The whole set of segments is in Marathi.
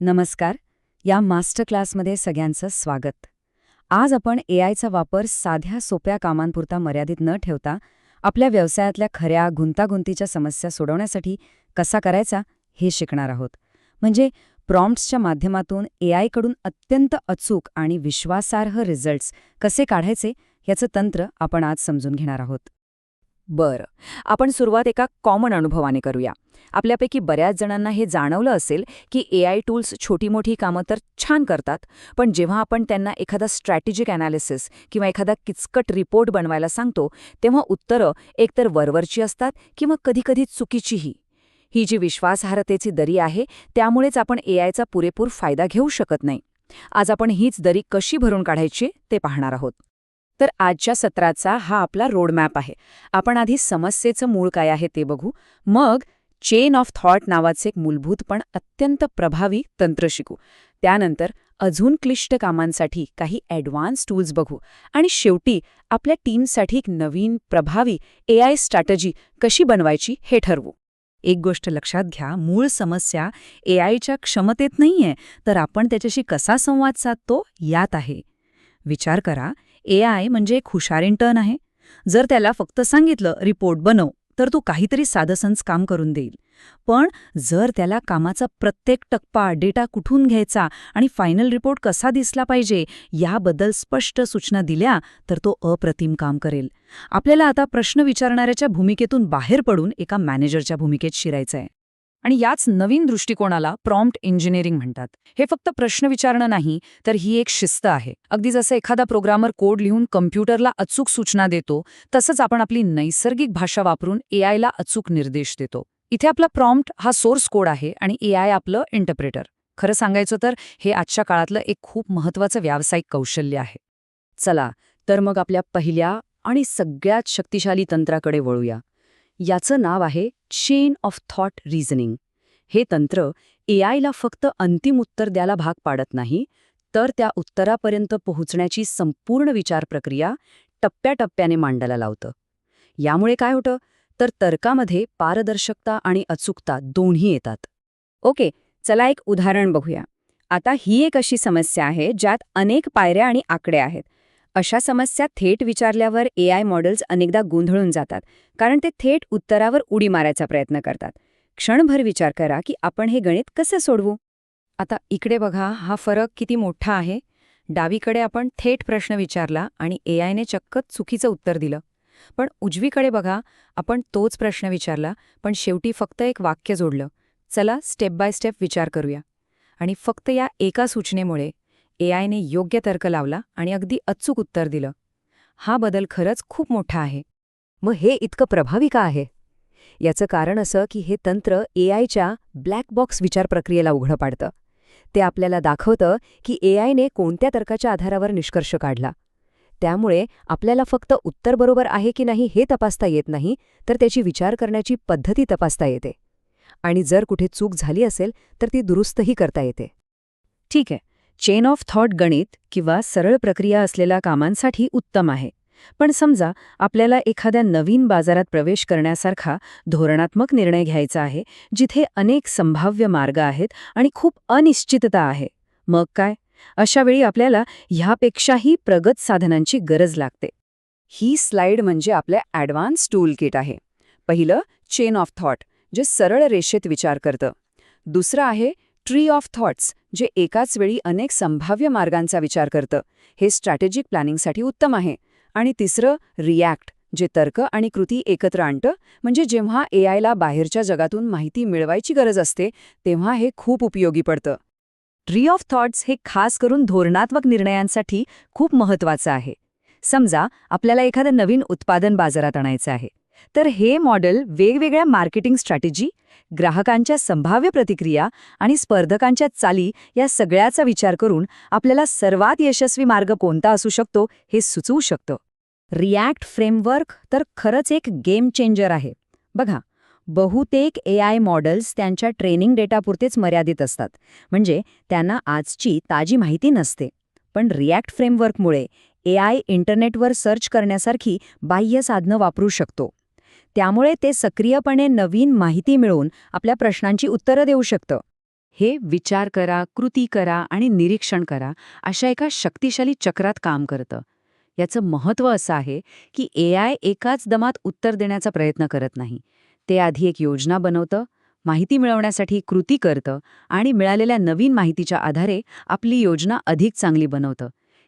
नमस्कार. या मास्टर क्लासमध्ये सगळ्यांचं स्वागत. आज आपण एआयचा वापर साध्या सोप्या कामांपुरता मर्यादित न ठेवता आपल्या व्यवसायातल्या खऱ्या गुंतागुंतीच्या समस्या सोडवण्यासाठी कसा करायचा हे शिकणार आहोत. म्हणजे प्रॉम्प्ट्सच्या माध्यमातून एआयकडून अत्यंत अचूक आणि विश्वासार्ह रिझल्ट्स कसे काढायचे याचं तंत्र आपण आज समजून घेणार आहोत. बरं, आपण सुरुवात एका कॉमन अनुभवाने करूया. आपल्यापैकी बऱ्याच जणांना हे जाणवलं असेल की एआय टूल्स छोटी मोठी कामं तर छान करतात, पण जेव्हा आपण त्यांना एखादा स्ट्रॅटेजिक ॲनालिसिस किंवा एखादा किचकट रिपोर्ट बनवायला सांगतो, तेव्हा उत्तरं एकतर वरवरची असतात किंवा कधीकधी चुकीचीही. ही जी विश्वासार्हतेची दरी आहे, त्यामुळेच आपण एआयचा पुरेपूर फायदा घेऊ शकत नाही. आज आपण हीच दरी कशी भरून काढायची ते पाहणार आहोत. तर आजच्या सत्राचा हा आपला रोडमॅप आहे. आपण आधी समस्येचं मूळ काय आहे ते बघू, मग चेन ऑफ थॉट नावाचे एक मूलभूत पण अत्यंत प्रभावी तंत्र शिकू. त्यानंतर अजून क्लिष्ट कामांसाठी काही ॲडव्हान्स टूल्स बघू आणि शेवटी आपल्या टीमसाठी एक नवीन प्रभावी एआय स्ट्रॅटेजी कशी बनवायची हे ठरवू. एक गोष्ट लक्षात घ्या, मूळ समस्या एआयच्या क्षमतेत नाहीये, तर आपण त्याच्याशी कसा संवाद साधतो यात आहे. विचार करा, एआय म्हणजे एक हुशार इंटर्न आहे. जर त्याला फक्त सांगितलं रिपोर्ट बनव, तर तो काहीतरी साधंसंच काम करून देईल. पण जर त्याला कामाचा प्रत्येक टप्पा, डेटा कुठून घ्यायचा आणि फायनल रिपोर्ट कसा दिसला पाहिजे याबद्दल स्पष्ट सूचना दिल्या, तर तो अप्रतिम काम करेल. आपल्याला आता प्रश्न विचारणाऱ्याच्या भूमिकेतून बाहेर पडून एका मॅनेजरच्या भूमिकेत शिरायचं आहे. आणि याच नवीन दृष्टिकोनाला प्रॉम्प्ट इंजिनिअरिंग म्हणतात. हे फक्त प्रश्न विचारणं नाही, तर ही एक शिस्त आहे. अगदी जसं एखादा प्रोग्रामर कोड लिहून कम्प्युटरला अचूक सूचना देतो, तसंच आपण आपली नैसर्गिक भाषा वापरून एआयला अचूक निर्देश देतो. इथे आपला प्रॉम्प्ट हा सोर्स कोड आहे आणि एआय आपलं इंटरप्रेटर. खरं सांगायचं तर हे आजच्या काळातलं एक खूप महत्त्वाचं व्यावसायिक कौशल्य आहे. चला तर मग आपल्या पहिल्या आणि सगळ्यात शक्तिशाली तंत्राकडे वळूया. याचं नाव आहे चेन ऑफ थॉट रिझनिंग. हे तंत्र एआयला फक्त अंतिम उत्तर द्यायला भाग पाडत नाही, तर त्या उत्तरापर्यंत पोहोचण्याची संपूर्ण विचार प्रक्रिया टप्प्याटप्प्याने मांडायला लावतं. यामुळे काय होतं, तर तर्कामध्ये पारदर्शकता आणि अचूकता दोन्ही येतात. ओके, चला एक उदाहरण बघूया. आता ही एक अशी समस्या आहे ज्यात अनेक पायऱ्या आणि आकडे आहेत. अशा समस्या थेट विचारल्यावर एआय मॉडेल्स अनेकदा गोंधळून जातात, कारण ते थेट उत्तरावर उडी मारायचा प्रयत्न करतात. क्षणभर विचार करा की आपण हे गणित कसं सोडवू. आता इकडे बघा, हा फरक किती मोठा आहे. डावीकडे आपण थेट प्रश्न विचारला आणि एआयने चक्क चुकीचं उत्तर दिलं. पण उजवीकडे बघा, आपण तोच प्रश्न विचारला, पण शेवटी फक्त एक वाक्य जोडलं. चला स्टेप बाय स्टेप विचार करूया. आणि फक्त या एका सूचनेमुळे एआयने योग्य तर्क लावला आणि अगदी अचूक उत्तर दिलं. हा बदल खरंच खूप मोठा आहे. मग हे इतकं प्रभावी का आहे? याचं कारण असं की हे तंत्र एआयच्या ब्लॅक बॉक्स विचार प्रक्रियेला उघडं पाडतं. ते आपल्याला दाखवतं की एआयने कोणत्या तर्काच्या आधारावर निष्कर्ष काढला. त्यामुळे आपल्याला फक्त उत्तर बरोबर आहे की नाही हे तपासता येत नाही, तर त्याची विचार करण्याची पद्धती तपासता येते. आणि जर कुठे चूक झाली असेल तर ती दुरुस्तही करता येते. ठीक आहे, चेन ऑफ थॉट गणित किंवा सरळ प्रक्रिया असलेल्या कामांसाठी उत्तम आहे. पण समजा आपल्याला एखाद्या नवीन बाजारात प्रवेश करण्यासारखा धोरणात्मक निर्णय घ्यायचा आहे, जिथे अनेक संभाव्य मार्ग आहेत आणि खूप अनिश्चितता आहे. मग काय? अशा वेळी आपल्याला ह्यापेक्षाही प्रगत साधनांची गरज लागते. ही स्लाइड म्हणजे आपल्या ॲडव्हान्स टूल किट आहे. पहिलं चेन ऑफ थॉट, जे सरळ रेषेत विचार करतं. दुसरं आहे ट्री ऑफ थॉट्स, जे एकाच वेळी अनेक संभाव्य मार्गांचा विचार करतं. हे स्ट्रॅटेजिक प्लॅनिंगसाठी उत्तम आहे. आणि तिसरं रिॲक्ट, जे तर्क आणि कृती एकत्र आणतं. म्हणजे जेव्हा एआयला बाहेरच्या जगातून माहिती मिळवायची गरज असते, तेव्हा हे खूप उपयोगी पडतं. ट्री ऑफ थॉट्स हे खास करून धोरणात्मक निर्णयांसाठी खूप महत्त्वाचं आहे. समजा आपल्याला एखादं नवीन उत्पादन बाजारात आणायचं आहे, तर हे मॉडेल वेगवेगळ्या मार्केटिंग स्ट्रॅटेजी, ग्राहकांच्या संभाव्य प्रतिक्रिया आणि स्पर्धकांच्या चाली या सगळ्याचा विचार करून आपल्याला सर्वात यशस्वी मार्ग कोणता असू शकतो हे सुचवू शकतं. रिॲक्ट फ्रेमवर्क तर खरंच एक गेम चेंजर आहे. बघा, बहुतेक एआय मॉडेल्स त्यांच्या ट्रेनिंग डेटापुरतेच मर्यादित असतात, म्हणजे त्यांना आजची ताजी माहिती नसते. पण रिॲक्ट फ्रेमवर्कमुळे एआय इंटरनेटवर सर्च करण्यासारखी बाह्य साधनं वापरू शकतो. त्यामुळे ते सक्रियपणे नवीन माहिती मिळवून आपल्या प्रश्नांची उत्तरं देऊ शकतं. हे विचार करा, कृती करा आणि निरीक्षण करा अशा एका शक्तिशाली चक्रात काम करतं. याचं महत्त्व असं आहे की AI एकाच दमात उत्तर देण्याचा प्रयत्न करत नाही. ते आधी एक योजना बनवतं, माहिती मिळवण्यासाठी कृती करतं आणि मिळालेल्या नवीन माहितीच्या आधारे आपली योजना अधिक चांगली बनवतं.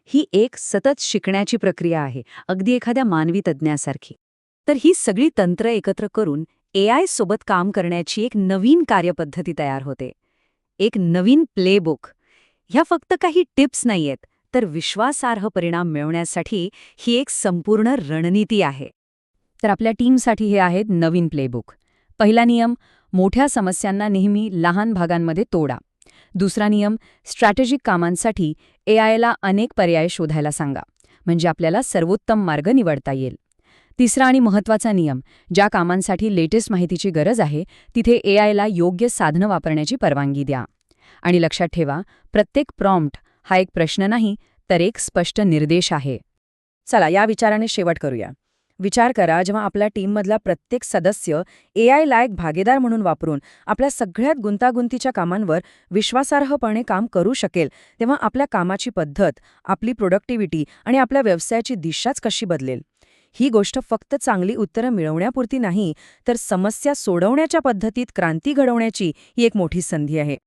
ही एक सतत शिकण्याची प्रक्रिया आहे, अगदी एखाद्या मानवी तज्ज्ञासारखी. तर ही सगळी तंत्र एकत्र करून AI सोबत काम करण्याची एक नवीन कार्यपद्धती तयार होते. एक नवीन प्लेबुक. ह्या फक्त काही टिप्स नाहीयेत, तर विश्वासार्ह परिणाम मिळवण्यासाठी ही एक संपूर्ण रणनीती आहे. तर आपल्या टीमसाठी हे आहेत नवीन प्लेबुक. पहिला नियम, मोठ्या समस्यांना नेहमी लहान भागांमध्ये तोडा. दुसरा नियम, स्ट्रॅटेजिक कामांसाठी AIला अनेक पर्याय शोधायला सांगा, म्हणजे आपल्याला सर्वोत्तम मार्ग निवडता येईल. तिसरा आणि महत्त्वाचा नियम, ज्या कामांसाठी लेटेस्ट माहितीची गरज आहे तिथे AIला योग्य साधनं वापरण्याची परवानगी द्या. आणि लक्षात ठेवा, प्रत्येक प्रॉम्प्ट हा एक प्रश्न नाही, तर एक स्पष्ट निर्देश आहे. चला, या विचाराने शेवट करूया. विचार करा, जेव्हा आपल्या टीममधला प्रत्येक सदस्य AIला एक भागीदार म्हणून वापरून आपल्या सगळ्यात गुंतागुंतीच्या कामांवर विश्वासार्हपणे काम करू शकेल, तेव्हा आपल्या कामाची पद्धत, आपली प्रोडक्टिव्हिटी आणि आपल्या व्यवसायाची दिशाच कशी बदलेल. ही गोष्ट फक्त चांगली उत्तरं मिळवण्यापुरती नाही, तर समस्या सोडवण्याच्या पद्धतीत क्रांती घडवण्याची ही एक मोठी संधी आहे.